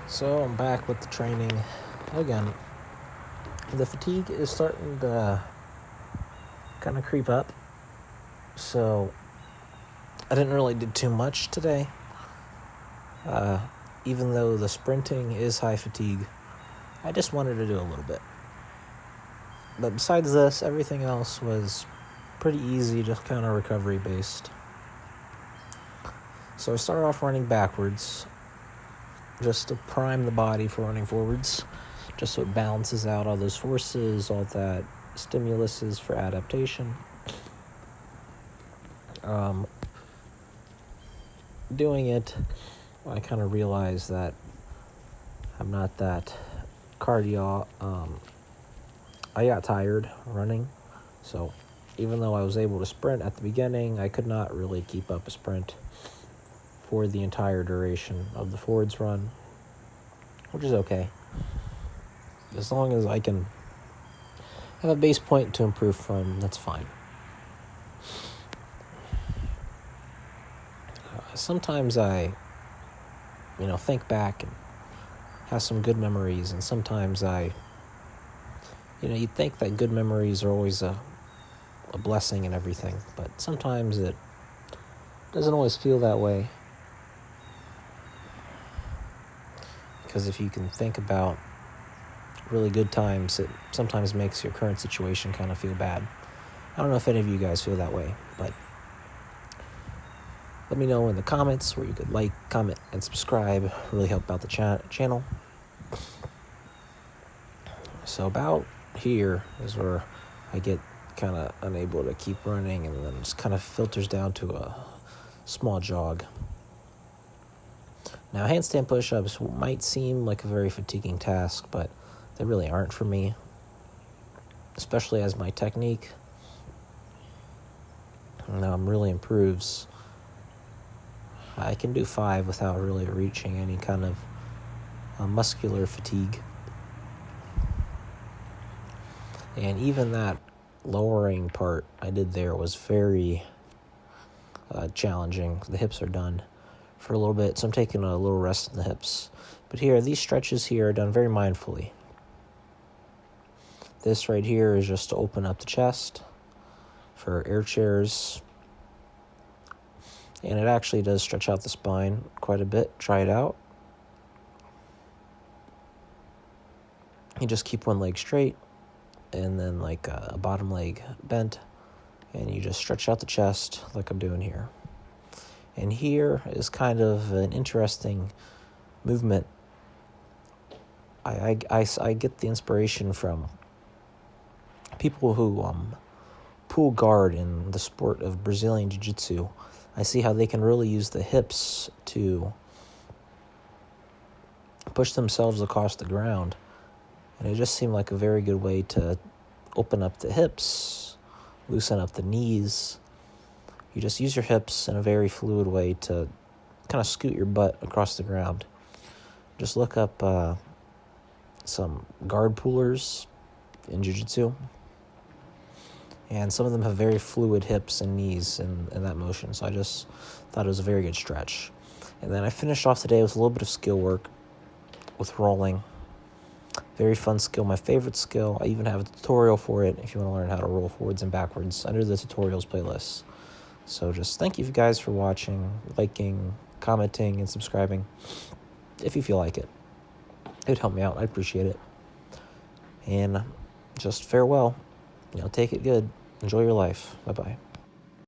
So I'm back with the training again. The fatigue is starting to kind of creep up. So I didn't really do too much today. Even though the sprinting is high fatigue, I just wanted to do a little bit. But besides this, everything else was pretty easy, just kind of recovery based. So I started off running backwards, just to prime the body for running forwards, just so it balances out all those forces, all that stimulus is for adaptation. Doing it, I kind of realized that I'm not that cardio. I got tired running, so even though I was able to sprint at the beginning, I could not really keep up a sprint for the entire duration of the forwards run, which is okay. As long as I can have a base point to improve from, that's fine. Sometimes I, think back and have some good memories, and sometimes you'd think that good memories are always a blessing and everything, but sometimes it doesn't always feel that way. Because if you can think about really good times, it sometimes makes your current situation kind of feel bad. I don't know if any of you guys feel that way, but let me know in the comments where you could like, comment, and subscribe. Really help out the channel. So about here is where I get kind of unable to keep running, and then it just kind of filters down to a small jog. Now, handstand push-ups might seem like a very fatiguing task, but they really aren't for me, especially as my technique really improves. I can do 5 without really reaching any kind of muscular fatigue. And even that lowering part I did there was very challenging. The hips are done for a little bit, so I'm taking a little rest in the hips. But here, these stretches here are done very mindfully. This right here is just to open up the chest for air chairs. And it actually does stretch out the spine quite a bit. Try it out. You just keep one leg straight and then like a bottom leg bent, and you just stretch out the chest like I'm doing here. And here is kind of an interesting movement. I get the inspiration from people who pull guard in the sport of Brazilian Jiu-Jitsu. I see how they can really use the hips to push themselves across the ground. And it just seemed like a very good way to open up the hips, loosen up the knees. You just use your hips in a very fluid way to kind of scoot your butt across the ground. Just look up some guard pullers in Jiu-Jitsu. And some of them have very fluid hips and knees in that motion. So I just thought it was a very good stretch. And then I finished off today with a little bit of skill work with rolling. Very fun skill, my favorite skill. I even have a tutorial for it if you want to learn how to roll forwards and backwards under the tutorials playlist. So just thank you guys for watching, liking, commenting, and subscribing if you feel like it. It would help me out. I appreciate it. And just farewell. Take it good. Enjoy your life. Bye-bye.